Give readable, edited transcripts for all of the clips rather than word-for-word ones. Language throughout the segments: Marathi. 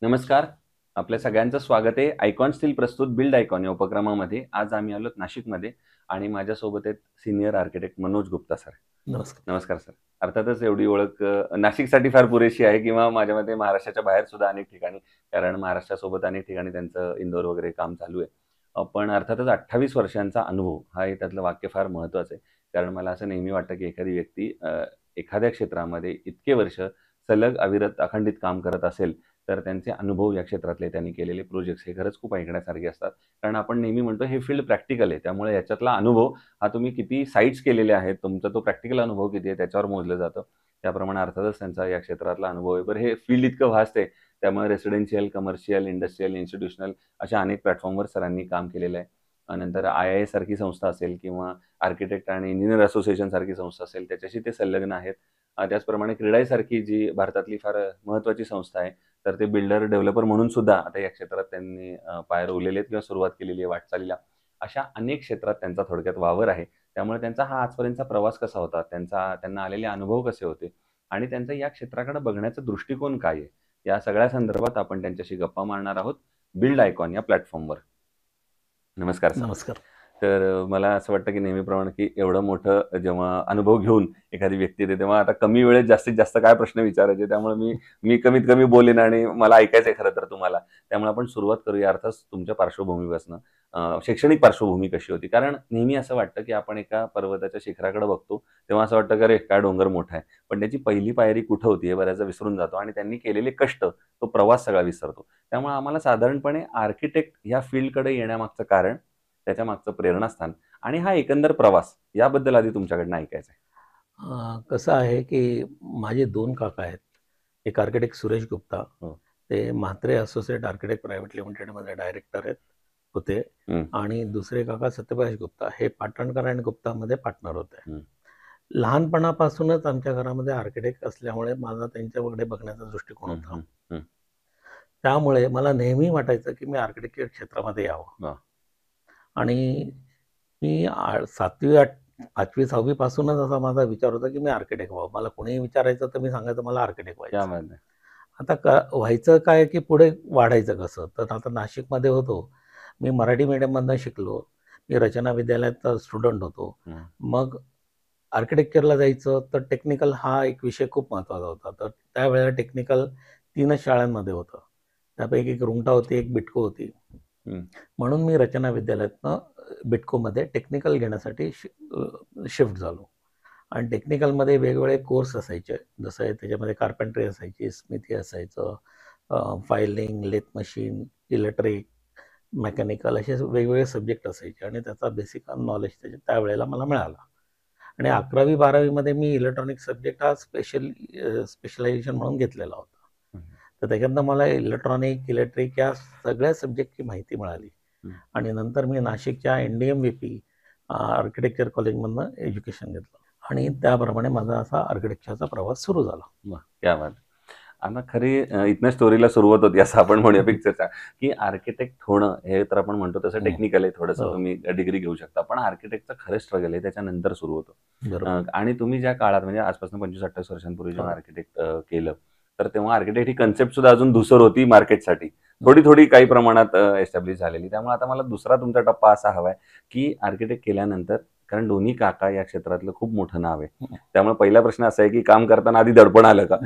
नमस्कार. आपल्या सगळ्यांचं स्वागत आहे. आयकॉन स्टील प्रस्तुत बिल्ड आयकॉन या उपक्रमामध्ये. आज आम्ही आलोत नाशिकमध्ये आणि माझ्यासोबत आहेत senior architect Manoj Gupta sir. नमस्कार. नमस्कार सर. अर्थातच एवढी ओळख नाशिकसाठी फार पुरेशी आहे किंवा माझ्या मते महाराष्ट्राच्या बाहेर सुद्धा अनेक ठिकाणी, कारण महाराष्ट्रासोबत अनेक ठिकाणी त्यांचं इंदोर वगैरे काम चालू आहे. पण अर्थातच 28 वर्षांचा अनुभव हा हे त्यातलं वाक्य फार महत्त्वाचं आहे. कारण मला असं नेहमी वाटतं की एखादी व्यक्ती एखाद्या क्षेत्रामध्ये इतके वर्ष सलग अविरत अखंडित काम करत असेल, तर त्यांचे अनुभव या क्षेत्रातले त्यांनी केलेले प्रोजेक्ट्स हे खरंच खूप ऐकण्यासारखे असतात. कारण आपण नेहमी म्हणतो हे फील्ड प्रॅक्टिकल आहे. त्यामुळे याच्यातला अनुभव हा तुम्ही किती साइट्स केलेल्या आहेत, तुमचा तो प्रॅक्टिकल अनुभव किती आहे त्याच्यावर मोजलं जातं. त्याप्रमाणे अर्थातच त्यांचा या क्षेत्रातला अनुभव आहे. बरं हे फील्ड इतकं व्हास्ट आहे, त्यामुळे रेसिडेन्शियल, कमर्शियल, इंडस्ट्रियल, इन्स्टिट्यूशनल अशा अनेक प्लॅटफॉर्मवर सरांनी काम केलेलं आहे. नंतर IIA सारखी संस्था असेल किंवा आर्किटेक्ट आणि इंजिनियर असोसिएशन सारखी संस्था असेल, त्याच्याशी ते संलग्न आहेत. त्याचप्रमाणे क्रेडाई सारखी जी भारतातली फार महत्त्वाची संस्था आहे, तर ते बिल्डर डेव्हलपर म्हणून सुद्धा आता या क्षेत्रात त्यांनी पाय रोवलेले आहेत किंवा सुरुवात केलेली आहे वाटचालीला. अशा अनेक क्षेत्रात त्यांचा थोडक्यात वावर आहे. त्यामुळे त्यांचा हा आजपर्यंतचा प्रवास कसा होता, त्यांना आलेले अनुभव कसे होते आणि त्यांचा या क्षेत्राकडे बघण्याचा दृष्टिकोन काय आहे, या सगळ्या संदर्भात आपण त्यांच्याशी गप्पा मारणार आहोत बिल्ड आयकॉन या प्लॅटफॉर्मवर. नमस्कार सर. नमस्कार. तर मला असं वाटतं की नेहमीप्रमाणे की एवढं मोठं जेव्हा अनुभव घेऊन एखादी व्यक्ती येते, तेव्हा आता कमी वेळेत जास्तीत जास्त काय प्रश्न विचारायचे, त्यामुळे मी मी कमीत कमी बोलेन आणि मला ऐकायचं आहे खरं तर तुम्हाला. त्यामुळे आपण सुरुवात करूया अर्थात तुमच्या पार्श्वभूमीपासून. शैक्षणिक पार्श्वभूमी कशी होती? कारण नेहमी असं वाटतं की आपण एका पर्वताच्या शिखराकडे बघतो, तेव्हा असं वाटतं की अरे काय डोंगर मोठा आहे. पण त्याची पहिली पायरी कुठं होती हे बऱ्याचदा विसरून जातो आणि त्यांनी केलेले कष्ट, तो प्रवास सगळा विसरतो. त्यामुळे आम्हाला साधारणपणे आर्किटेक्ट ह्या फील्डकडे येण्यामागचं कारण, त्याच्या मागचं प्रेरणास्थान आणि हा एकंदर प्रवास याबद्दल आधी तुमच्याकडनं ऐकायचं आहे. कसं आहे की माझे 2 काका आहेत. एक आर्किटेक्ट सुरेश गुप्ता, हो. ते म्हात्रे असोसिएट आर्किटेक्ट प्रायव्हेट लिमिटेडमध्ये डायरेक्टर होते. हं, आणि दुसरे काका सत्यप्रकाश गुप्ता हे पाटणकर आणि गुप्तामध्ये पार्टनर होते. हं, लहानपणापासूनच आमच्या घरामध्ये आर्किटेक्ट असल्यामुळे माझा त्यांच्याकडे बघण्याचा दृष्टिकोन हं, होता. हं, हं. त्यामुळे मला नेहमी वाटायचं की मी आर्किटेक्चर क्षेत्रामध्ये यावं. वाह! आणि मी 7वी 5वी 6वी पासूनच असा माझा विचार होता की मी आर्किटेक्ट व्हावं. मला कोणीही विचारायचं तर मी सांगायचं मला आर्किटेक्ट क्या व्हायचं. बात है! आता व्हायचं काय की पुढे वाढायचं कसं? तर आता नाशिकमध्ये होतो. मी मराठी मीडियममधनं शिकलो. मी रचना विद्यालयाचा स्टुडंट होतो. हं, मग आर्किटेक्चरला जायचं तर टेक्निकल हा एक विषय खूप महत्त्वाचा होता. तर त्यावेळेला टेक्निकल 3च शाळांमध्ये होतं. त्यापैकी एक रुंगटा होती, एक बिटको होती. हं, म्हणून मी रचना विद्यालयातनं बिटकोमध्ये टेक्निकल घेण्यासाठी शिफ्ट झालो. आणि टेक्निकलमध्ये वेगवेगळे कोर्स असायचे. जसं आहे त्याच्यामध्ये कार्पेंट्री असायची, स्मिथी असायचं, filing, lathe machine, electric, mechanical असे वेगवेगळे सब्जेक्ट असायचे आणि त्याचा बेसिक नॉलेज त्यावेळेला मला मिळाला. आणि 11वी-12वीमध्ये मी इलेक्ट्रॉनिक सब्जेक्ट हा स्पेशलायझेशन म्हणून घेतलेला होता. हं, तर त्याच्यातनं मला इलेक्ट्रॉनिक, इलेक्ट्रिक या सगळ्या सब्जेक्टची माहिती मिळाली. हं. आणि नंतर मी नाशिकच्या NDMVP आर्किटेक्चर कॉलेजमधनं एज्युकेशन घेतलं आणि त्याप्रमाणे माझा असा आर्किटेक्चरचा प्रवास सुरू झाला. वाह! क्या बात है! आता खरी इथनं स्टोरीला सुरुवात होती असं आपण म्हणूया पिक्चरच्या, की आर्किटेक्ट होणं हे तर आपण म्हणतो तसं हं. टेक्निकल आहे थोडंसं, हो. तुम्ही डिग्री घेऊ शकता. पण आर्किटेक्टचं खरं स्ट्रगल आहे त्याच्यानंतर सुरू होतं. बरोबर. आणि तुम्ही ज्या काळात म्हणजे आजपासून 25-28 वर्षांपूर्वी जेव्हा हो. आर्किटेक्ट केलं, तर तेव्हा आर्किटेक्ट ही कन्सेप्ट सुद्धा अजून धूसर होती मार्केटसाठी. हं. थोडी-थोडी काही प्रमाणात एस्टॅब्लिश झालेली. त्यामुळे आता मला दुसरा तुमचा टप्पा असा हवाय, की आर्किटेक्ट केल्यानंतर, कारण दोन्ही काका या क्षेत्रातलं खूप मोठं नाव आहे. हं. त्यामुळे पहिला प्रश्न असा आहे, की काम करताना आधी दडपण आलं का?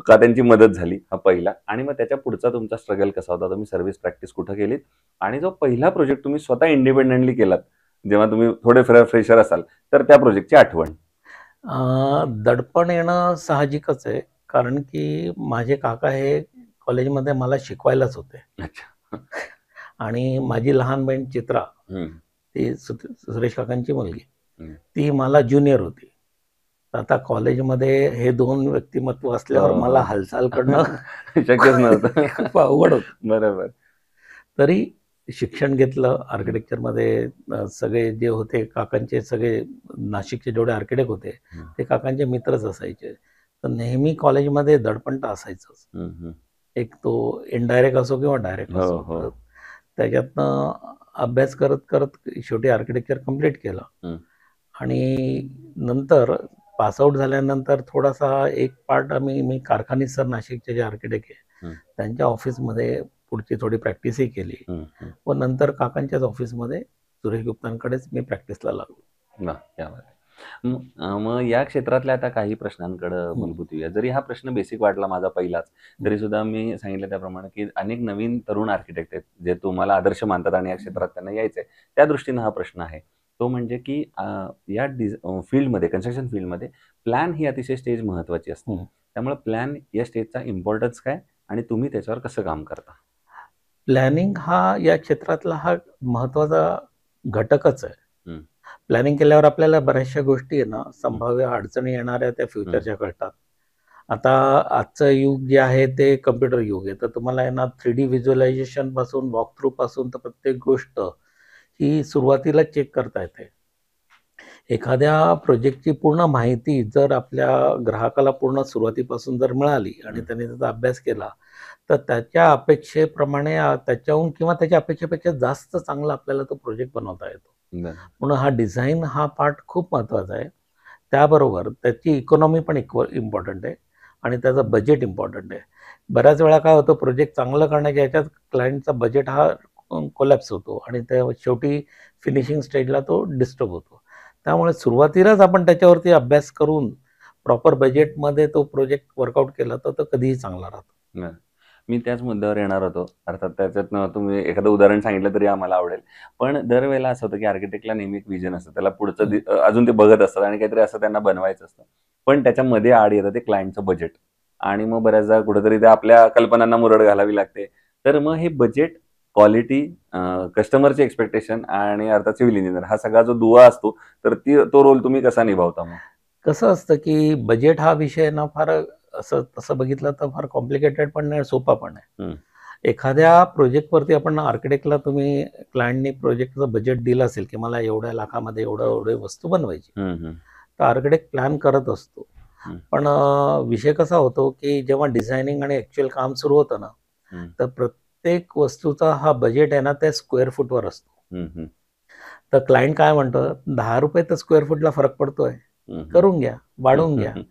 का त्यांची मदत झाली? हा पहिला. आणि मग त्याच्या पुढचा तुमचा स्ट्रगल कसा होता? तुम्ही सर्व्हिस प्रॅक्टिस कुठं केलीत? आणि जो पहिला प्रोजेक्ट तुम्ही स्वतः इंडिपेंडेंटली केलात, जेव्हा तुम्ही थोडे फ्रेशर असाल, तर त्या प्रोजेक्टची आठवण? दडपण येणं साहजिकच आहे. कारण की माझे काका हे कॉलेजमध्ये मला शिकवायलाच होते. अच्छा. आणि माझी लहान बहीण चित्रा, हं, ती सुरेश काकांची मुलगी, हं. ती मला ज्युनियर होती. तर आता कॉलेजमध्ये हे 2 व्यक्तिमत्व असल्यावर हो, मला हो. हालचाल करणं शक्यच नव्हतं. खूप अवघड होतं. बरोबर. तरी शिक्षण घेतलं आर्किटेक्चरमध्ये. सगळे जे होते काकांचे, सगळे नाशिकचे जेवढे आर्किटेक्ट होते हं, ते काकांचे मित्रच असायचे. तर नेहमी कॉलेजमध्ये दडपण तर असायचंच. हं, हं. एक तो इनडायरेक्ट असो किंवा डायरेक्ट हो, असो. हो. तर त्याच्यातनं अभ्यास करत करत शेवटी आर्किटेक्चर कंप्लीट केलं. हं, आणि नंतर पासआउट झाल्यानंतर थोडासा एक पार्ट मी कारखानी सर नाशिकचे जे आर्किटेक्ट आहे हं. त्यांच्या ऑफिसमध्ये पुढची थोडी प्रॅक्टिसही केली व नंतर काकांच्याच ऑफिसमध्ये सुरेश गुप्तांकडेच मी प्रॅक्टिसला लागलो. वाह! क्या बात आहे. मग या क्षेत्रातल्या आता काही प्रश्नांकडे मूलभूत येऊया. जरी हा प्रश्न बेसिक वाटला माझा पहिलाच, तरी सुद्धा मी सांगितलं त्याप्रमाणे, की अनेक नवीन तरुण आर्किटेक्ट आहेत, जे तुम्हाला आदर्श मानतात आणि या क्षेत्रात त्यांना यायचंय. त्या दृष्टीनं हा प्रश्न आहे. तो म्हणजे की या फील्डमध्ये, कन्स्ट्रक्शन फील्डमध्ये प्लॅन ही अतिशय स्टेज महत्त्वाची असते. हं. त्यामुळे प्लॅन या स्टेजचा इम्पोर्टन्स काय आणि तुम्ही त्याच्यावर कसं काम करता? प्लॅनिंग हा या क्षेत्रातला हा महत्त्वाचा घटकच आहे. हं. प्लॅनिंग केल्यावर आपल्याला बऱ्याचशा गोष्टी आहे ना, संभाव्य अडचणी येणाऱ्या त्या फ्युचरच्या कळतात. आता आजचं युग जे आहे ते कम्प्युटर युग आहे. तर तुम्हाला आहे ना 3D व्हिज्युअलायझेशन पासून वॉक थ्रू पासून तर प्रत्येक गोष्ट ही सुरुवातीला चेक करता येते. एखाद्या प्रोजेक्टची पूर्ण माहिती जर आपल्या ग्राहकाला पूर्ण सुरुवातीपासून जर मिळाली आणि त्याने त्याचा अभ्यास केला, तर त्याच्या अपेक्षेप्रमाणे त्याच्याहून किंवा त्याच्या अपेक्षेपेक्षा जास्त चांगला आपल्याला तो प्रोजेक्ट बनवता येतो. बरं. म्हणून हा डिझाइन हा पार्ट खूप महत्त्वाचा आहे. त्याबरोबर त्याची इकॉनॉमी पण इम्पॉर्टंट आहे आणि त्याचं बजेट इम्पॉर्टंट आहे. बऱ्याच वेळा काय होतं, प्रोजेक्ट चांगलं करण्याच्या ह्याच्यात क्लायंटचा बजेट हा कोलॅप्स होतो आणि त्या शेवटी फिनिशिंग स्टेजला तो डिस्टर्ब होतो. त्यामुळे सुरुवातीलाच आपण त्याच्यावरती अभ्यास करून प्रॉपर बजेटमध्ये तो प्रोजेक्ट वर्कआउट केला तर तो कधीही चांगला राहतो. बरं. मी त्याच मुद्द्यावर येणार होतो. अर्थात त्याच्यातनं तुम्ही एखादं उदाहरण सांगितलं तरी आम्हाला आवडेल. पण दरवेळेला असं होतं, की आर्किटेक्टला नेहमी एक विजन असतं. त्याला पुढचं अजून ते बघत असतात आणि काहीतरी असं त्यांना बनवायचं असतं. पण त्याच्यामध्ये आड येतं ते क्लायंटचं बजेट आणि मग बऱ्याचदा कुठेतरी ते आपल्या कल्पनांना मुरड घालावी लागते. तर मग हे बजेट, क्वालिटी, कस्टमरची एक्स्पेक्टेशन आणि अर्थात सिव्हिल इंजिनिअर हा सगळा जो दुवा असतो, तर तो रोल तुम्ही कसा निभावता मग? कसं असतं, की बजेट हा विषय ना फार असं तसं बघितलं तर फार कॉम्प्लिकेटेड पण नाही, सोपा पण आहे. हं. एखाद्या प्रोजेक्टवरती आपण आर्किटेक्टला तुम्ही क्लायंटनी प्रोजेक्टचं बजेट दिलं असेल, की मला एवढ्या लाखामध्ये एवढी वस्तू बनवायची. हं, हं. तर आर्किटेक्ट प्लॅन करत असतो. हं. पण विषय कसा होतो, की जेव्हा डिझायनिंग आणि ॲक्चुअल काम सुरू होतं ना, हं. तर प्रत्येक वस्तूचा हा बजेट आहे ना, त्या स्क्वेअर फूटवर असतो. हं, हं. तर क्लायंट काय म्हणतं, ₹10 तर स्क्वेअर फूटला फरक पडतोय. हं, हं. करून घ्या, वाढवून हं, घ्या. हं.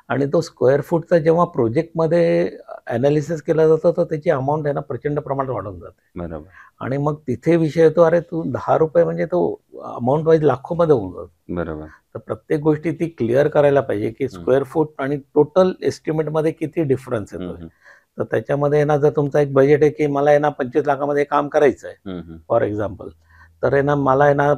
आणि तो स्क्वेअर फूटचा जेव्हा प्रोजेक्टमध्ये ॲनालिसिस केला जातो, तर त्याची अमाउंट आहे ना प्रचंड प्रमाणात वाढून जाते. बरोबर. आणि मग तिथे विषय येतो, अरे तू ₹10 म्हणजे तो अमाउंट वाईज लाखोमध्ये होऊन जातो. बरोबर. तर प्रत्येक गोष्टी ती क्लिअर करायला पाहिजे, की स्क्वेअर फूट आणि टोटल एस्टिमेटमध्ये किती डिफरन्स हं, येतोय. हं. तर त्याच्यामध्ये ना जर तुमचा एक बजेट आहे, की मला आहे ना 25 लाखामध्ये काम करायचं आहे, हं, हं. For example. तर आहे ना मला आहे ना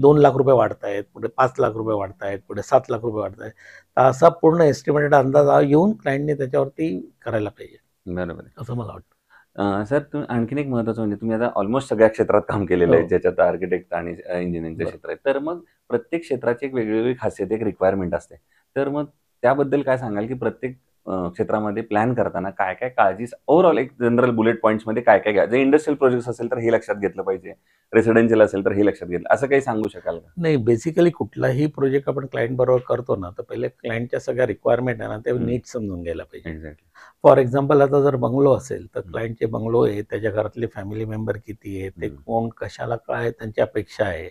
₹2 लाख वाढतायत, पुढे ₹5 लाख वाढतायत, पुढे ₹7 लाख वाढतायत. तर असा पूर्ण एस्टिमेटेड अंदाज येऊन क्लायंटने त्याच्यावरती करायला पाहिजे, बरोबर आहे. असं मला वाटतं. सर तुम्ही आणखीन एक महत्त्वाचं म्हणजे तुम्ही आता ऑलमोस्ट सगळ्या क्षेत्रात काम केलेलं आहे, हो. ज्याच्यात आर्किटेक्ट आणि इंजिनिअरिंगचं बरोबर. क्षेत्र आहे. तर मग प्रत्येक क्षेत्राची एक वेगवेगळी खासियत, एक रिक्वायरमेंट असते. तर मग त्याबद्दल काय सांगाल, की प्रत्येक क्षेत्रामध्ये प्लॅन करताना काय-काय काळजी ओव्हरऑल एक जनरल बुलेट पॉइंट्समध्ये काय-काय घ्या? जर इंडस्ट्रियल प्रोजेक्ट्स असेल तर हे लक्षात घेतलं पाहिजे. रेसिडेन्शियल असेल तर हे लक्षात घेतलं. असं काही सांगू शकाल का? नाही, बेसिकली कुठलाही प्रोजेक्ट आपण क्लायंट बरोबर करतो ना, तर पहिले क्लायंटच्या सगळ्या रिक्वायरमेंट आहे ना, ते हं. नीट समजून घ्यायला पाहिजे. एक्झॅक्टली. फॉर एक्झाम्पल आता जर बंगलो असेल, तर हं. क्लायंटचे बंगलो आहे, त्याच्या घरातले फॅमिली मेंबर किती आहे, ते हं. कोण, कशाला, काय त्यांची अपेक्षा आहे.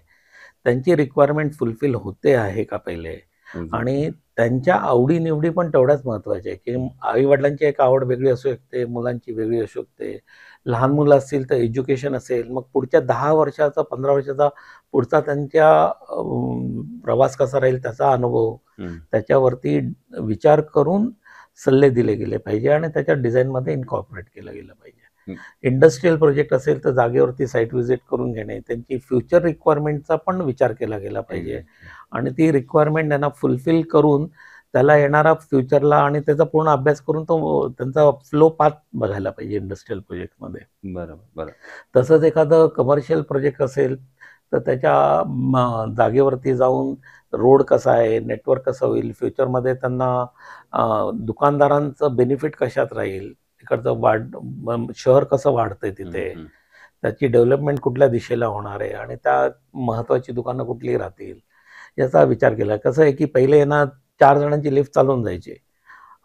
त्यांची रिक्वायरमेंट फुलफिल होते आहे का पहिले एक्झॅक्टली. आणि त्यांच्या आवडी-निवडी पण तेवढ्याच महत्त्वाच्या आहे, की आई-वडिलांची एक आवड वेगळी असू शकते, मुलांची वेगळी असू शकते. लहान मुलं असतील तर एज्युकेशन असेल, मग पुढच्या 10 वर्षाचा, 15 वर्षाचा पुढचा त्यांच्या प्रवास कसा राहील त्याचा अनुभव, हं. त्याच्यावरती विचार करून सल्ले दिले गेले पाहिजे आणि त्याच्या डिझाईनमध्ये इन्कॉर्पोरेट केलं गेलं पाहिजे. हं. इंडस्ट्रियल प्रोजेक्ट असेल तर जागेवरती साईट व्हिजिट करून घेणे, त्यांची फ्युचर रिक्वायरमेंटचा पण विचार केला गेला पाहिजे एक्झॅक्टली. आणि ती रिक्वायरमेंट त्यांना फुलफिल करून त्याला येणारा फ्युचरला आणि त्याचा पूर्ण अभ्यास करून तो त्यांचा फ्लो पाथ बघायला पाहिजे इंडस्ट्रियल प्रोजेक्टमध्ये. बरोबर, बरोबर. तसंच एखादं कमर्शियल प्रोजेक्ट असेल, तर त्याच्या जागेवरती जाऊन रोड कसा आहे, नेटवर्क कसं होईल, फ्युचरमध्ये त्यांना दुकानदारांचं बेनिफिट कशात राहील, तिकडचं शहर कसं वाढतंय हं, तिथे, हं. त्याची डेव्हलपमेंट कुठल्या दिशेला होणार आहे आणि त्यात महत्त्वाची दुकानं कुठली राहतील, याचा विचार केला. कसं आहे, की पहिले आहे ना 4 जणांची लिफ्ट चालून जायची.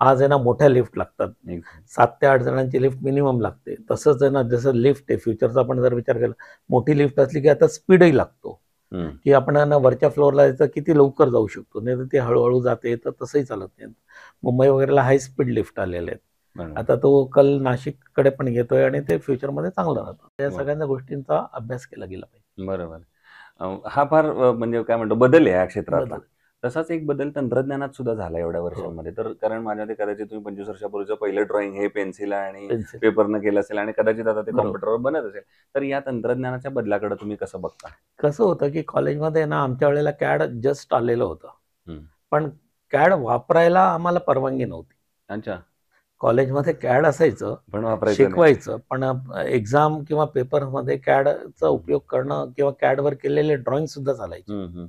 आज आहे ना मोठ्या लिफ्ट लागतात. एक्झॅक्टली. 7 ते 8 जणांची लिफ्ट मिनिमम लागते. तसंच आहे ना, जसं लिफ्ट आहे फ्युचरचा आपण जर विचार केला, मोठी लिफ्ट असली की आता स्पीडही लागतो, हं. की आपण आहे ना वरच्या फ्लोअरला जायचं किती लवकर जाऊ शकतो. नाहीतर ती हळू-हळू जाते, तर तसंही चालत नाही. मुंबई वगैरेला हाय स्पीड लिफ्ट आलेले आहेत. बरोबर. आता तो कल नाशिककडे पण येतोय आणि ते फ्युचरमध्ये चांगलं राहतं. या वा. सगळ्या गोष्टींचा अभ्यास केला गेला पाहिजे. बरोबर. हा फार म्हणजे काय म्हणतो बदल आहे या क्षेत्रातला. बदल. तसाच एक बदल तंत्रज्ञानात सुद्धा झाला एवढ्या हो. वर्षांमध्ये. तर कारण माझ्या मते कदाचित तुम्ही 25 वर्षापूर्वीचं पहिलं ड्रॉइंग हे पेन्सिल आणि पेन्सिल. पेपरनं केलं असेल आणि कदाचित आता ते बरोबर. कॉम्प्युटरवर बनत असेल. तर या तंत्रज्ञानाच्या बदलाकडे तुम्ही कसं बघता? कसं होतं, की कॉलेजमध्ये ना आमच्या वेळेला CAD जस्ट आलेलं होतं. हं. पण CAD वापरायला आम्हाला परवानगी नव्हती. अच्छा. कॉलेजमध्ये CAD असायचं, पण वापरायचं नाही. शिकवायचं, पण एक्झाम किंवा पेपरमध्ये CADचा उपयोग करणं किंवा CADवर केलेले ड्रॉइंग सुद्धा चालायचे. हं, हं.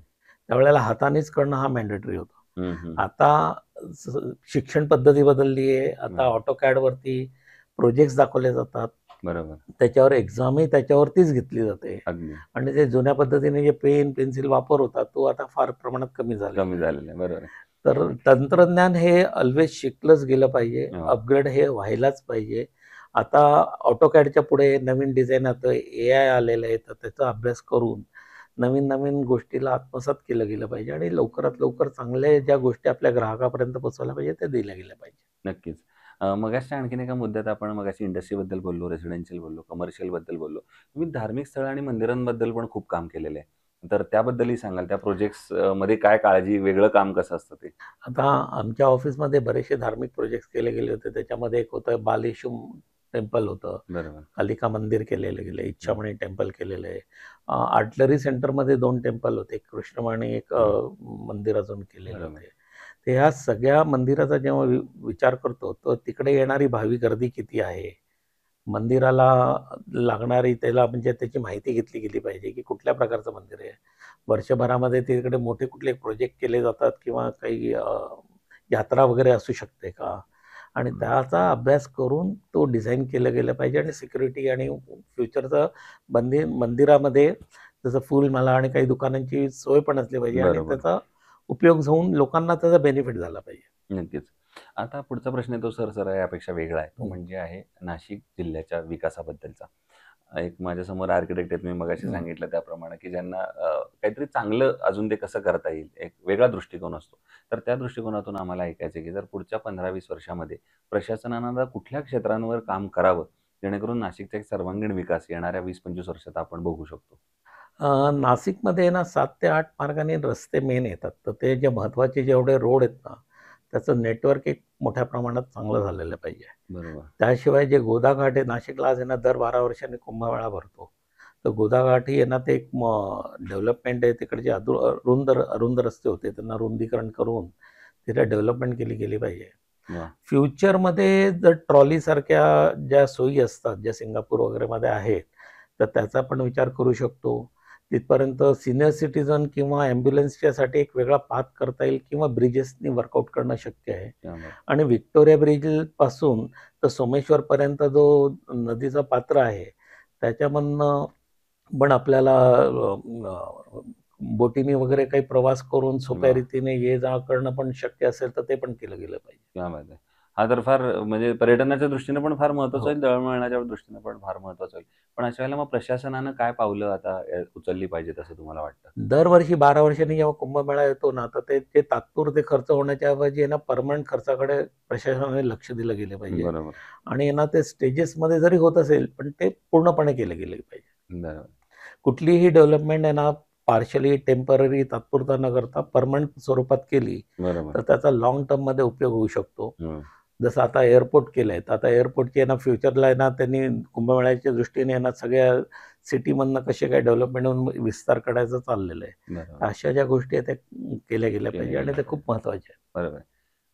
त्यावेळेला हातानेच करणं हा मॅन्डेटरी होता. हं, हं. आता शिक्षण पद्धती बदलली आहे. आता AutoCADवरती प्रोजेक्ट्स दाखवले जातात. बरोबर. त्याच्यावर एक्झामही त्याच्यावरतीच घेतली जाते. अगदी आणि ते जुन्या पद्धतीने जे पेन, पेन्सिल वापर होता, तो आता फार प्रमाणात कमी झालेला कमी आहे. झालेलं आहे. बरोबर आहे. तर तंत्रज्ञान हे ऑल्वेज शिकलंच गेलं पाहिजे. हो. अपग्रेड हे व्हायलाच पाहिजे. आता AutoCADच्या पुढे नवीन डिझाइन आता AI आलेलं आहे, तर त्याचा अभ्यास करून नवीन-नवीन गोष्टीला आत्मसात केलं गेलं पाहिजे आणि लवकरात लवकर चांगल्या ज्या गोष्टी आपल्या ग्राहकापर्यंत पोहोचवल्या पाहिजे, त्या दिल्या गेल्या पाहिजे. नक्कीच. मगाशी आणखीन एका मुद्द्यात आपण मगाशी इंडस्ट्रीबद्दल बोललो, रेसिडेन्शियल बोललो, कमर्शियलबद्दल बोललो. तुम्ही धार्मिक स्थळं आणि मंदिरांबद्दल पण खूप काम केलेलं आहे. तर त्याबद्दलही सांगाल? त्या प्रोजेक्ट्स मध्ये काय काळजी, वेगळं काम कसं असतं ते? आता आमच्या ऑफिसमध्ये बरेचसे धार्मिक प्रोजेक्ट्स केले गेले होते. त्याच्यामध्ये एक होतं बालेशुम टेम्पल होतं. बरोबर. कालिका मंदिर केलेलं गेलं, इच्छामणी टेम्पल केलेलं आहे. आर्टलरी सेंटरमध्ये 2 टेम्पल होते. एक कृष्णमणी एक मंदिर अजून केलेले बरोबर. होते. तर ह्या सगळ्या मंदिराचा जेव्हा विचार करतो, तर तिकडे येणारी भावी गर्दी किती आहे? मंदिराला लागणारी त्याला म्हणजे त्याची माहिती घेतली गेली पाहिजे, की कुठल्या प्रकारचं मंदिर आहे. वर्षभरामध्ये तिकडे मोठे कुठले प्रोजेक्ट केले जातात किंवा काही यात्रा वगैरे असू शकते का? आणि त्याचा अभ्यास करून तो डिझाइन केलं गेलं पाहिजे आणि सिक्युरिटी आणि फ्युचरचं मंदिरामध्ये जसं फूलमाला आणि काही दुकानांची सोय पण असली पाहिजे आणि बरोबर. त्याचा उपयोग होऊन लोकांना त्याचा बेनिफिट झाला पाहिजे. नक्कीच. आता पुढचा प्रश्न आहे तो सरसरा यापेक्षा वेगळा आहे. तो हं. म्हणजे आहे नाशिक जिल्ह्याच्या विकासाबद्दलचा. एक माझ्यासमोर आर्किटेक्ट आहेत, मी मगाशी हं. सांगितलं त्याप्रमाणे, की ज्यांना काहीतरी चांगलं अजून ते कसं करता येईल, एक वेगळा दृष्टिकोन असतो. तर त्या दृष्टिकोनातून आम्हाला ऐकायचं आहे, की जर पुढच्या 15-20 वर्षामध्ये प्रशासनानं आता कुठल्या क्षेत्रांवर काम करावं, जेणेकरून नाशिकचा एक सर्वांगीण विकास येणाऱ्या 20-25 वर्षात आपण बघू शकतो? नाशिकमध्ये ना 7 ते 8 मार्गाने रस्ते मेन येतात. तर ते जे महत्त्वाचे जेवढे रोड आहेत ना, त्याचं नेटवर्क एक मोठ्या प्रमाणात चांगलं झालेलं पाहिजे. बरोबर. त्याशिवाय जे गोदाघाट आहे नाशिकला आज आहे ना दर 12 वर्षांनी कुंभमेळा भरतो. तर गोदाघाटही आहे ना ते एक डेव्हलपमेंट आहे. तिकडचे अरुंद रस्ते होते. त्यांना रुंदीकरण करून तिथे डेव्हलपमेंट केली गेली पाहिजे. वाह! फ्युचरमध्ये जर ट्रॉलीसारख्या ज्या सोयी असतात, ज्या सिंगापूर वगैरेमध्ये आहेत, तर त्याचा पण विचार करू शकतो. तिथपर्यंत सीनियर सिटिझन किंवा ॲम्ब्युलन्सच्यासाठी एक वेगळा पाथ करता येईल किंवा ब्रिजेसनी वर्कआउट करणं शक्य आहे. क्या बात! आणि व्हिक्टोरिया ब्रिजपासून तर सोमेश्वरपर्यंत जो नदीचं पात्र आहे, त्याच्यामधनं पण आपल्याला बोटीने वगैरे काही प्रवास करून सोप्या वाह! रीतीने ये-जा करणं पण शक्य असेल, तर ते पण केलं गेलं पाहिजे. क्या बात है! हा तर फार म्हणजे पर्यटनाच्या दृष्टीने पण फार महत्त्वाचं हो. होईल, दळणवळणाच्या दृष्टीने पण फार महत्त्वाचं होईल. पण अशा वेळेला मग प्रशासनानं काय पावलं आता उचलली पाहिजेत असं तुम्हाला वाटतं? दरवर्षी 12 वर्षांनी जेव्हा कुंभमेळा येतो ना, तर ते तात्पुरते खर्च होण्याच्या ऐवजी आहे ना, पर्मनंट खर्चाकडे प्रशासनाने लक्ष दिलं गेलं पाहिजे. बरोबर, आणि आहे ना, ते स्टेजेसमध्ये जरी होत असेल, पण ते पूर्णपणे केले गेले पाहिजे. बरोबर. कुठलीही डेव्हलपमेंट आहे ना, पार्शियली, टेम्पररी, तात्पुरता न करता पर्मनंट स्वरूपात केली, बरोबर. तर त्याचा लाँग टर्ममध्ये उपयोग होऊ शकतो. हं. जसं आता एअरपोर्ट केलंय, तर आता एअरपोर्टची आहे ना, फ्युचरला आहे ना, त्यांनी कुंभमेळ्याच्या दृष्टीने आहे ना, सगळ्या सिटीमधनं कसे काय डेव्हलपमेंट होऊन विस्तार करायचं चाललेलं आहे. बरोबर. अशा ज्या गोष्टी आहेत त्या केल्या गेल्या केलं पाहिजे आणि गेलं त्या खूप महत्त्वाच्या आहेत. बरोबर आहे.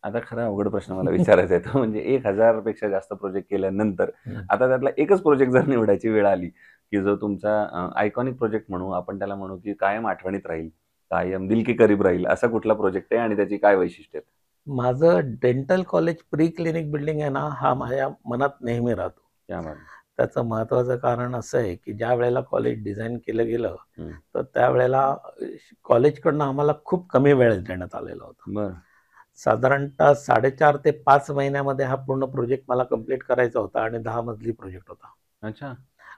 आता खरा अवघड प्रश्न मला विचारायचा आहे तो म्हणजे 1000 पेक्षा जास्त प्रोजेक्ट केल्यानंतर हं. आता त्यातला एकच प्रोजेक्ट जर निवडायची वेळ आली, की जो तुमचा आयकॉनिक प्रोजेक्ट म्हणू, आपण त्याला म्हणू, की कायम आठवणीत राहील, कायम दिल के करीब राहील, असा कुठला प्रोजेक्ट आहे आणि त्याची काय वैशिष्ट्य आहेत? माझं dental college pre clinic building आहे ना, हा माझ्या मनात नेहमी राहतो. क्या बात त्याचं महत्त्वाचं कारण असं आहे, की ज्यावेळेला कॉलेज डिझाइन केलं गेलं, हं. तर त्यावेळेला कॉलेजकडनं आम्हाला खूप कमी वेळ देण्यात आलेला होता. बरं. साधारणतः 4.5 ते 5 महिन्यामध्ये हा पूर्ण प्रोजेक्ट मला कंप्लीट करायचा होता आणि 10 मजली प्रोजेक्ट होता. अच्छा.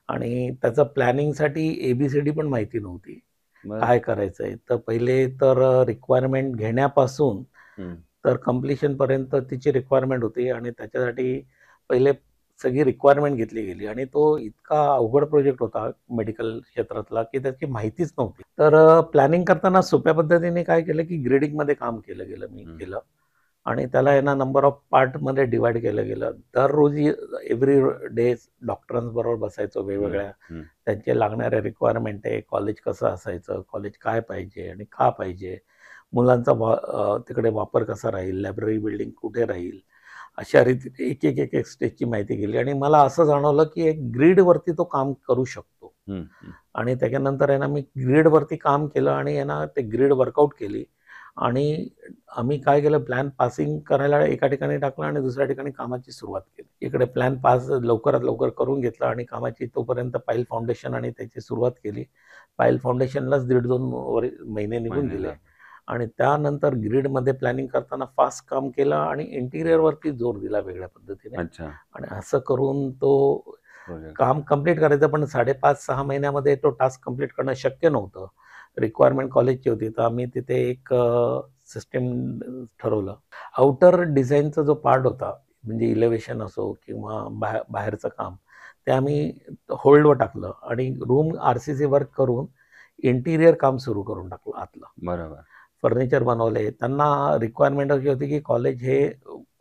आणि त्याचं प्लॅनिंगसाठी ए-बी-सी-डी पण माहिती नव्हती. बरं. काय करायचंय? तर पहिले तर रिक्वायरमेंट घेण्यापासून हं. तर कंप्लीशनपर्यंत तिची रिक्वायरमेंट होती आणि त्याच्यासाठी पहिले सगळी रिक्वायरमेंट घेतली गेली आणि तो इतका अवघड प्रोजेक्ट होता मेडिकल क्षेत्रातला की त्याची माहितीच नव्हती. तर प्लॅनिंग करताना सोप्या पद्धतीने काय केलं की ग्रेडिंगमध्ये काम केलं गेलं मी हं. केलं आणि त्याला आहे ना नंबर ऑफ पार्टमध्ये डिवाइड केलं गेलं. दररोज एव्हरी डे डॉक्टरांबरोबर बसायचो हं, वेगवेगळ्या हं. त्यांचे लागणारे रिक्वायरमेंट आहे, कॉलेज कसं असायचं, कॉलेज काय पाहिजे आणि का पाहिजे, मुलांचा तिकडे वापर कसा राहील, लायब्ररी बिल्डिंग कुठे राहील, अशा रीतीने एक स्टेजची माहिती गेली आणि मला असं जाणवलं की एक ग्रीडवरती तो काम करू शकतो. हं, हं. आणि त्याच्यानंतर आहे ना मी ग्रीडवरती काम केलं आणि आहे ना ते ग्रीड वर्कआउट केली आणि आम्ही काय केलं प्लॅन पासिंग करायला एका ठिकाणी टाकलं आणि दुसऱ्या ठिकाणी कामाची सुरुवात केली. इकडे प्लॅन पास लवकरात लवकर करून घेतला आणि कामाची तोपर्यंत पाईल फाउंडेशन आणि त्याची सुरुवात केली. पाईल फाउंडेशनलाच 1.5-2 महिने निघून महिने गेले झाले. आणि त्यानंतर ग्रीडमध्ये प्लॅनिंग करताना फास्ट काम केलं आणि इंटिरियरवरती जोर दिला वेगळ्या पद्धतीने अच्छा. आणि असं करून तो प्रोजेक्ट. काम कंप्लीट करायचं पण 5.5-6 महिन्यामध्ये तो टास्क कंप्लीट करणं शक्य नव्हतं. रिक्वायरमेंट कॉलेजची होती तर आम्ही तिथे एक सिस्टम ठरवलं. आउटर डिझाईनचा जो पार्ट होता म्हणजे इलेव्हेशन असो किंवा बाहेरचं काम ते आम्ही होल्डवर टाकलं आणि रूम RCC वर्क करून इंटिरियर काम सुरू करून टाकलं आतलं. बरोबर. फर्निचर बनवले. त्यांना रिक्वायरमेंट अशी होती की कॉलेज हे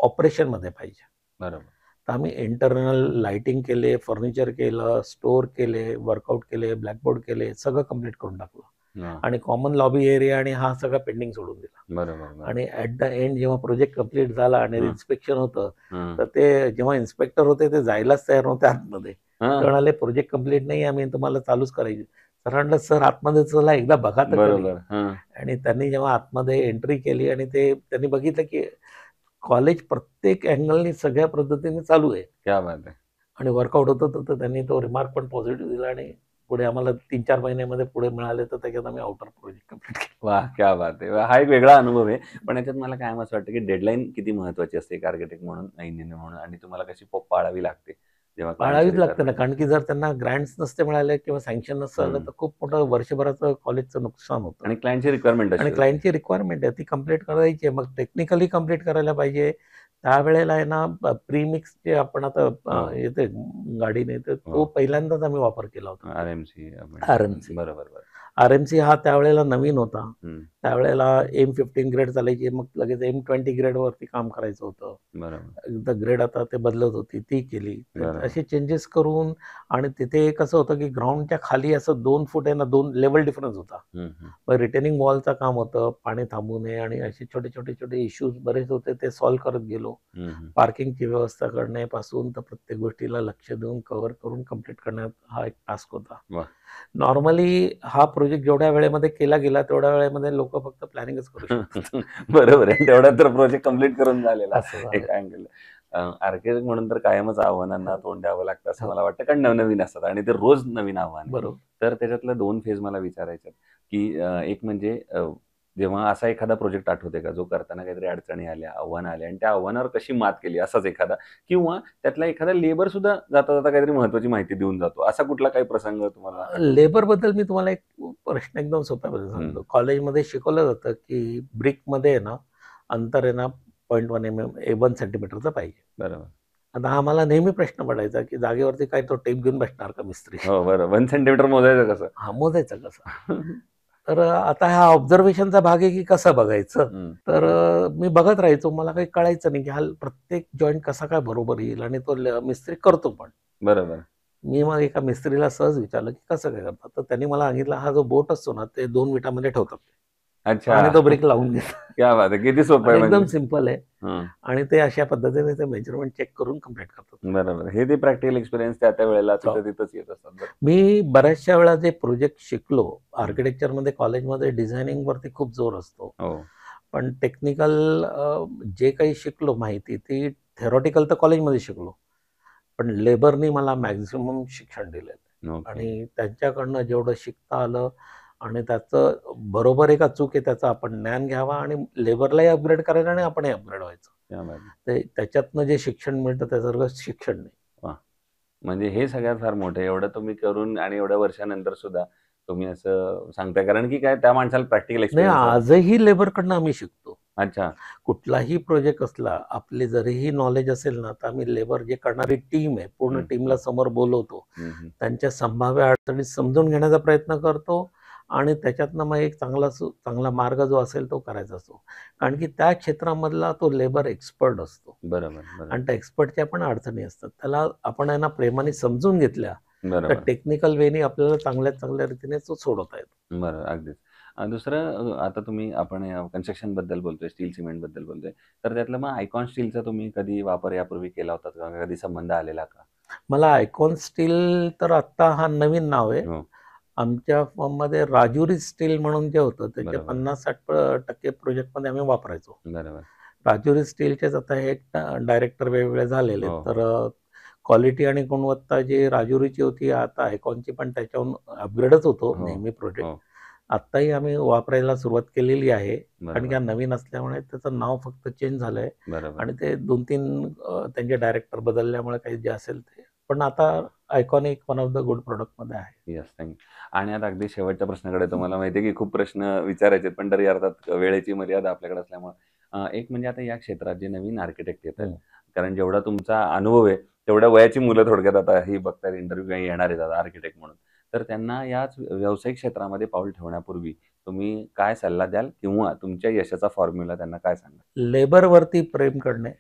ऑपरेशनमध्ये पाहिजे. बरोबर. तर आम्ही इंटरनल लाइटिंग केले, फर्निचर केलं, स्टोअर केले, वर्कआउट केले, ब्लॅकबोर्ड केले, सगळं कंप्लीट करून टाकलं. हां. आणि कॉमन लॉबी एरिया आणि हा सगळा पेंडिंग सोडून दिला. बरोबर, बरोबर. आणि ॲट द एंड जेव्हा प्रोजेक्ट कंप्लीट झाला आणि हं. इन्स्पेक्शन होतं, हं. तर ते जेव्हा इन्स्पेक्टर होते ते जायलाच तयार नव्हते आतमध्ये. ते हां. म्हणाले, "प्रोजेक्ट कंप्लीट नाही आम्ही तुम्हाला चालूच करायची." सर म्हटलं, "सर आतमध्ये चला एकदा बघा तर खरी." बरोबर. हां. आणि त्यांनी जेव्हा आतमध्ये एंट्री केली आणि ते त्यांनी बघितलं की कॉलेज प्रत्येक अँगलनी सगळ्या पद्धतीने चालू आहे क्या बात है! आणि वर्कआउट होतं तर त्यांनी तो रिमार्क पण पॉझिटिव्ह दिला आणि पुढे आम्हाला 3-4 महिन्यामध्ये पुढे मिळाले तर त्याच्यात आम्ही आउटर प्रोजेक्ट कंप्लीट केला. वाह! क्या बात है! हा एक वेगळा अनुभव आहे. पण याच्यात मला कायम असं वाटतं, की डेडलाईन किती महत्त्वाची असते एक आर्किटेक्ट म्हणून, इंजिनिअर म्हणून आणि तुम्हाला कशी पाळावी लागते, जेव्हा क्लायंटचे पाळावीच लागते ना, रिक्वायरमेंट कारण की जर त्यांना ग्रँट्स नसते मिळाले किंवा सँक्शन नसतं झालं, हं. तर खूप मोठं वर्षभराचं कॉलेजचं नुकसान होतं. आणि क्लायंटची रिक्वायरमेंट अशी आणि होती. क्लायंटची रिक्वायरमेंट आहे ती कंप्लीट करायची आहे. मग टेक्निकली कंप्लीट करायला पाहिजे. त्यावेळेला आहे ना प्रीमिक्स जे आपण आता हो, येते गाडीने, तर तो हो. पहिल्यांदाच आम्ही वापर केला होता. RMC आपण RMC. बरोबर, बरोबर. RMC हा त्यावेळेला नवीन होता. हं. त्यावेळेला M15 ग्रेड चालायची, मग लगेच M20 ग्रेडवरती काम करायचं होतं. बरोबर, एकदा ग्रेड आता ते बदलत होती, ती केली. तर बरोबर. असे चेंजेस करून आणि तिथे कसं होतं, की ग्राउंडच्या खाली असं 2 फूट आहे ना, 2 लेव्हल डिफरन्स होता. हं, हं. मग रिटेनिंग वॉलचं काम होतं, पाणी थांबू नये आणि असे छोटे इश्यूज बरेच होते, ते सॉल्व्ह करत गेलो. हं, हं. पार्किंगची व्यवस्था करण्यापासून तर प्रत्येक गोष्टीला लक्ष देऊन कव्हर करून कंप्लीट करण्यात हा एक टास्क होता. वाह! नॉर्मली हा प्रोजेक्ट जेवढ्या वेळेमध्ये केला गेला, तेवढ्या वेळेमध्ये लोकं फक्त प्लॅनिंगच करू शकतात. बरोबर आहे. तेवढा तर प्रोजेक्ट कंप्लीट करून झालेला असं झालं. एक अँगल. आर्किटेक्ट म्हणून तर कायमच आव्हानांना तोंड द्यावं लागतं असं हो, मला वाटतं. कारण नवनवीन असतात आणि ते रोज नवीन आव्हान आहे. बरोबर. तर त्याच्यातल्या 2 फेज मला विचारायचे आहेत, की एक म्हणजे जेव्हा असा एखादा प्रोजेक्ट आठवतोय का, जो करताना काहीतरी अडचणी आल्या, आव्हानं आली आणि त्या आव्हानावर कशी मात केली असाच एखादा किंवा त्यातला एखादा लेबर सुद्धा जाता-जाता काहीतरी महत्त्वाची माहिती देऊन जातो. असा कुठला काही प्रसंग तुम्हाला आठवतो? लेबरबद्दल मी तुम्हाला एक प्रश्न एकदम सोप्या पद्धतीने हं. सांगतो. कॉलेजमध्ये शिकवलं जातं, की ब्रिकमध्ये आहे ना, अंतर आहे ना 0.1 1 सेंटीमीटरचं पाहिजे. बरोबर. आता हा मला नेहमी प्रश्न पडायचा, की जागेवरती काय तो टेप घेऊन बसणार का मिस्त्री? हो, बरोबर. 1 सेंटीमीटर मोजायचं कसं? हां, मोजायचं कसं? तर आता हा ऑब्झर्वेशनचा भाग आहे, की कसं बघायचं? हं, तर मी बघत राहायचो. मला काही कळायचं नाही, की हा प्रत्येक जॉइंट कसा काय बरोबर येईल आणि तो मिस्त्री करतो पण. बरोबर. मी मग एका मिस्त्रीला सहज विचारलं, की "कसं काय करतात?" तर त्यांनी मला सांगितलं, "हा जो बोट असतो ना, ते 2 विटामध्ये ठेवतात अच्छा. आणि तो ब्रेक लावून देतात." क्या बात है! किती सोपं आहे आणि एकदम म्हणजे. सिंपल आहे हं, आणि ते अशा पद्धतीने ते मेजरमेंट चेक करून कंप्लीट करतात. बरोबर. हे ते प्रॅक्टिकल एक्सपिरियन्स त्या वेळेला हो. तिथंच येत असतात. बरं. मी बऱ्याचशा वेळा जे प्रोजेक्ट शिकलो, हं. आर्किटेक्चरमध्ये कॉलेजमध्ये डिझायनिंगवरती खूप जोर असतो. हो. पण टेक्निकल जे काही शिकलो माहिती ती थेरॉटिकल तर कॉलेजमध्ये शिकलो. पण लेबरनी मला मॅक्सिमम शिक्षण दिलेलं आहे ओके. आणि त्यांच्याकडनं जेवढं शिकता आलं आणि त्याचं बरोबर आहे का चूक आहे त्याचं आपण ज्ञान घ्यावा आणि लेबरलाही अपग्रेड करायचं आणि आपणही अपग्रेड व्हायचं. क्या बात है! ते त्याच्यातनं जे शिक्षण मिळतं त्यासारखं शिक्षण नाही. वाह! म्हणजे हे सगळ्यात फार मोठं आहे. एवढं तुम्ही करून आणि एवढ्या वर्षानंतर सुद्धा तुम्ही असं सांगताय. कारण की काय त्या माणसाला प्रॅक्टिकल नाही एक्सपिरियन्स हवा. आजही लेबरकडनं आम्ही शिकतो. अच्छा. कुठलाही प्रोजेक्ट असला, आपले जरीही नॉलेज असेल ना, तर आम्ही लेबर जे करणारी टीम आहे, पूर्ण हं, टीमला हं, समोर बोलवतो. हं, हं. त्यांच्या संभाव्य अडचणी समजून घेण्याचा प्रयत्न करतो आणि त्याच्यातनं मग एक चांगला मार्ग जो असेल तो करायचा असतो. कारण की त्या क्षेत्रामधला तो लेबर एक्सपर्ट असतो बरोबर, बरोबर. आणि त्या एक्सपर्टच्या पण अडचणी असतात. त्याला आपण आहे ना प्रेमाने समजून घेतल्या, तर बरोबर. टेक्निकल वेनी आपल्याला चांगल्या चांगल्या रीतीने तो सोडवता येतो. बरोबर, अगदीच. दुसरं आता आता तुम्ही कन्स्ट्रक्शनबद्दल बोलतोय, स्टील सिमेंटबद्दल बोलतोय. तर त्यातलं मग आयकॉन स्टीलचा तुम्ही कधी वापर यापूर्वी केला होता का? कधी संबंध आलेला का? मला आयकॉन स्टील तर आत्ता हा नवीन नाव आहे. हो, आमच्या फर्ममध्ये राजुरी स्टील म्हणून जे होतं त्याचे बरोबर, 50-60% प्रोजेक्टमध्ये आम्ही वापरायचो. बरोबर. राजुरी स्टीलचेच आता हे डायरेक्टर वेगवेगळे झालेले आहेत. हो, तर हो, क्वालिटी आणि गुणवत्ता जी राजुरीची होती आता आयकॉनची पण त्याच्याहून अपग्रेडच होतो हो, नेहमी प्रोजेक्ट. हो. आत्ताही आम्ही वापरायला सुरुवात केलेली आहे. कारण की बरोबर, हा नवीन असल्यामुळे त्याचं नाव फक्त चेंज झालंय बरोबर. आणि ते 2-3 त्यांचे डायरेक्टर बदलल्यामुळे काही जे असेल ते. पण आता आयकॉन एक वन ऑफ द गुड प्रॉडक्टमध्ये आहे. येस, थँक आणि आता अगदी शेवटच्या प्रश्नाकडे येतो. मला माहिती आहे की खूप प्रश्न विचारायचे आहेत, पण तरी अर्थात वेळेची मर्यादा आपल्याकडे असल्यामुळं एक म्हणजे आता या क्षेत्रात जे नवीन आर्किटेक्ट येत आहेत, हं. कारण जेवढा तुमचा अनुभव आहे, तेवढ्या वयाची मुलं थोडक्यात आता ही बघतायत इंटरव्ह्यू काही येणार आहेत आता आर्किटेक्ट म्हणून. तर त्यांना याच व्यावसायिक क्षेत्रामध्ये पाऊल ठेवण्यापूर्वी तुम्ही काय सल्ला द्याल किंवा तुमच्या यशाचा फॉर्म्युला त्यांना काय सांगाल? लेबरवरती प्रेम करणे.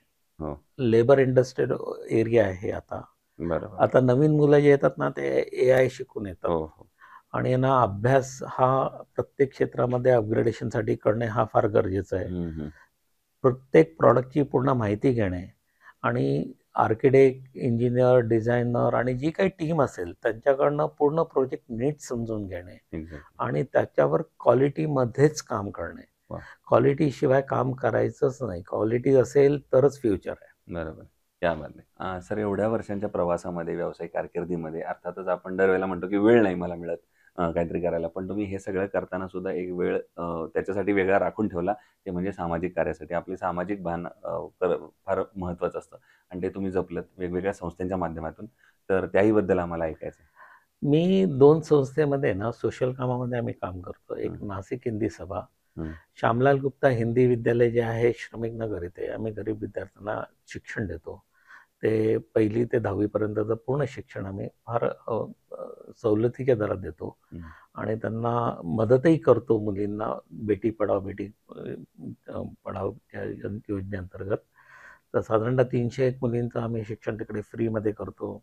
हो, लेबर इंडस्ट्रियल एरिया आहे आता. बरोबर. आता नवीन मुलं जे येतात ना, ते एआय शिकून येतात हो, हो. आणि ना अभ्यास हा प्रत्येक क्षेत्रामध्ये अपग्रेडेशनसाठी करणे हा फार गरजेचा आहे. हं, हं. प्रत्येक प्रॉडक्टची पूर्ण माहिती घेणे आणि आर्किटेक्ट, इंजिनिअर, डिझायनर आणि जी काही टीम असेल त्यांच्याकडनं पूर्ण प्रोजेक्ट नीट समजून घेणे एक्झॅक्टली. आणि त्याच्यावर क्वालिटीमध्येच काम करणे. वाह! क्वालिटीशिवाय काम करायचंच नाही. क्वालिटी असेल तरच फ्युचर आहे. बरोबर. क्या बात है! सर एवढ्या वर्षांच्या प्रवासामध्ये, व्यावसायिक कारकिर्दीमध्ये अर्थातच आपण दरवेळेला म्हणतो, की वेळ नाही मला मिळत काहीतरी करायला. पण तुम्ही हे सगळं करताना सुद्धा एक वेळ त्याच्यासाठी वेगळा राखून ठेवला, ते म्हणजे सामाजिक कार्यासाठी. आपले सामाजिक भान फार महत्त्वाचं असतं आणि ते तुम्ही जपलत वेगवेगळ्या संस्थांच्या माध्यमातून. तर त्याहीबद्दल आम्हाला ऐकायचं आहे. मी 2 संस्थेमध्ये ना सोशल कामामध्ये आम्ही काम करतो. एक हं, नाशिक हिंदी सभा, हं, श्यामलाल गुप्ता हिंदी विद्यालय जे आहे श्रमिक नगर इथे. आम्ही गरीब विद्यार्थ्यांना शिक्षण देतो. ते 1ली ते 10वी पर्यंतचं पूर्ण शिक्षण आम्ही फार सवलतीच्या दरात देतो हं, आणि त्यांना मदतही करतो मुलींना बेटी पढाओ बेटी पढाओ या योजनेअंतर्गत. तर साधारणतः 301 मुलींचं आम्ही शिक्षण तिकडे फ्रीमध्ये करतो.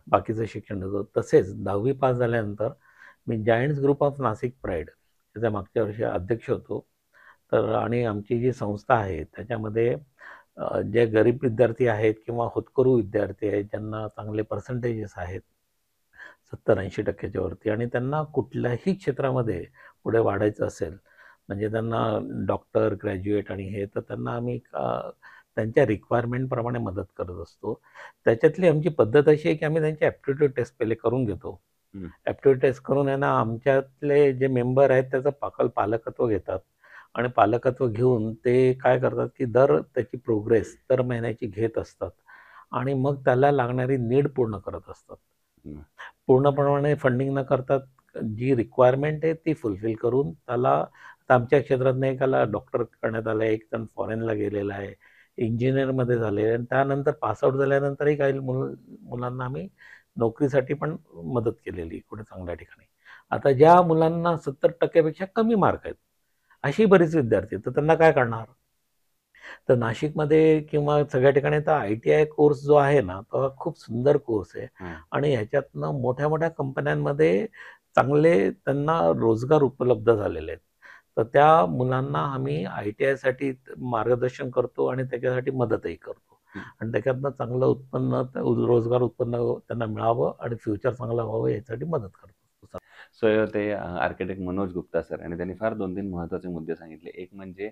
बाकीचं शिक्षण देतो. तसेच 10वी पास झाल्यानंतर मी giants group of Nashik pride त्याच्या मागच्या वर्षी अध्यक्ष होतो. तर आणि आमची जी संस्था आहे त्याच्यामध्ये जे गरीब विद्यार्थी आहेत किंवा होतकरू विद्यार्थी आहेत ज्यांना चांगले पर्सेंटेजेस आहेत 70-80% वरती आणि त्यांना कुठल्याही क्षेत्रामध्ये पुढे वाढायचं असेल म्हणजे त्यांना डॉक्टर, ग्रॅज्युएट आणि हे तर त्यांना आम्ही त्यांच्या रिक्वायरमेंटप्रमाणे मदत करत असतो. त्याच्यातली आमची पद्धत अशी आहे की आम्ही त्यांची ॲप्टिट्यूड टेस्ट पहिले करून घेतो. हं. ॲप्टिट्यूड टेस्ट करून आहे ना आमच्यातले जे मेंबर आहेत त्याचं पालकत्व घेतात आणि पालकत्व घेऊन ते काय करतात की त्याची प्रोग्रेस दर महिन्याची घेत असतात आणि मग त्याला लागणारी नीड पूर्ण करत असतात. हं. पूर्णप्रमाणे फंडिंग न करता जी रिक्वायरमेंट आहे ती फुलफिल करून त्याला आता आमच्या क्षेत्रातनं एकाला डॉक्टर करण्यात आलं आहे, एक जण फॉरेनला गेलेला आहे, इंजिनिअरमध्ये झाले आणि त्यानंतर पासआउट झाल्यानंतरही काही मुलांना आम्ही नोकरीसाठी पण मदत केलेली कुठे चांगल्या ठिकाणी. आता ज्या मुलांना 70% पेक्षा कमी मार्क आहेत, अशी बरीच विद्यार्थी आहेत, तर त्यांना काय करणार? तर नाशिकमध्ये किंवा सगळ्या ठिकाणी तर ITI कोर्स जो आहे ना, तो हा खूप सुंदर कोर्स आहे हां. आणि ह्याच्यातनं मोठ्या-मोठ्या कंपन्यांमध्ये चांगले त्यांना रोजगार उपलब्ध झालेले आहेत. तर त्या मुलांना आम्ही ITIसाठी मार्गदर्शन करतो आणि त्याच्यासाठी मदतही करतो आणि त्याच्यातनं चांगलं उत्पन्न, रोजगार उत्पन्न त्यांना मिळावं आणि फ्युचर चांगलं व्हावं यासाठी मदत करतो. सो ते आर्किटेक्ट मनोज गुप्ता सर आणि त्यांनी फार 2-3 महत्त्वाचे मुद्दे सांगितले. एक म्हणजे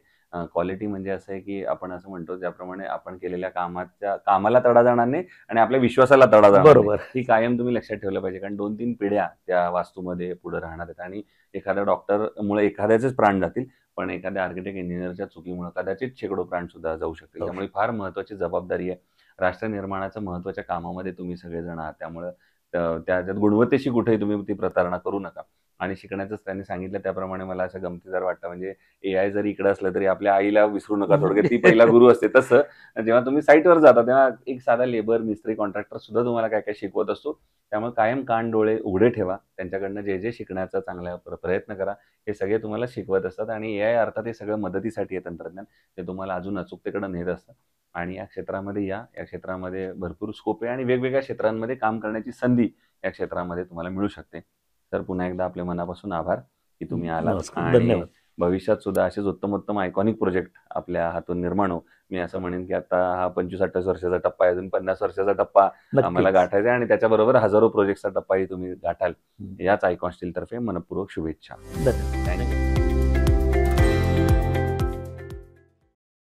क्वालिटी म्हणजे असं आहे, की आपण असं म्हणतो ज्याप्रमाणे आपण केलेल्या कामाला तडा जाणार नाही आणि आपल्या विश्वासाला तडा जाणार नाही. बरोबर. ही कायम तुम्ही लक्षात ठेवलं पाहिजे. कारण 2-3 पिढ्या त्या वास्तूमध्ये पुढे राहणार आहेत आणि एखाद्या डॉक्टरमुळे एखाद्याचेच प्राण जातील, पण एखाद्या आर्किटेक्ट इंजिनिअरच्या चुकीमुळे कदाचित शेकडो प्राणसुद्धा जाऊ शकतील. जाऊ त्यामुळे शकतो. फार महत्त्वाची जबाबदारी आहे. राष्ट्र निर्माणाच्या महत्त्वाच्या कामामध्ये तुम्ही सगळेजण आहात. त्यामुळं त्याच्यात गुणवत्तेशी कुठेही तुम्ही ती प्रतारणा करू नका. आणि शिकण्याचंच त्यांनी सांगितलं त्याप्रमाणे मला असं गमतीदार वाटतं. म्हणजे एआय जरी इकडे असलं तरी आपल्या आईला विसरू नका, थोडक्यात ती पहिला गुरु असते. तसं जेव्हा तुम्ही साईटवर जाता तेव्हा एक साधा लेबर, मिस्त्री, कॉन्ट्रॅक्टर सुद्धा तुम्हाला काय काय शिकवत असतो. त्यामुळे कायम कान डोळे उघडे ठेवा. त्यांच्याकडनं जे जे शिकण्याचा चांगला प्रयत्न करा. हे सगळे तुम्हाला शिकवत असतात आणि एआय अर्थात हे सगळं मदतीसाठी आहे तंत्रज्ञान. ते तुम्हाला अजून अचूकतेकडे नेत असतं. आणि या क्षेत्रामध्ये या क्षेत्रामध्ये भरपूर स्कोप आहे आणि वेगवेगळ्या क्षेत्रांमध्ये काम करण्याची संधी या क्षेत्रामध्ये तुम्हाला मिळू शकते. तर पुन्हा एकदा आपले मनापासून आभार की तुम्ही आलात नमस्कार, आणि धन्यवाद. भविष्यात सुद्धा असेच उत्तम आयकॉनिक प्रोजेक्ट आपल्या हातून निर्माण हो. मी असं म्हणेन की आता हा 25-28 वर्षाचा टप्पा आहे, अजून 50 वर्षाचा टप्पा आम्हाला नक्कीच. गाठायचा आहे आणि त्याच्याबरोबर हजारो प्रोजेक्टचा टप्पाही तुम्ही गाठाल. हं. याच आयकॉन स्टील तर्फे मनपूर्वक शुभेच्छा. धन्यवाद. थँक्यू.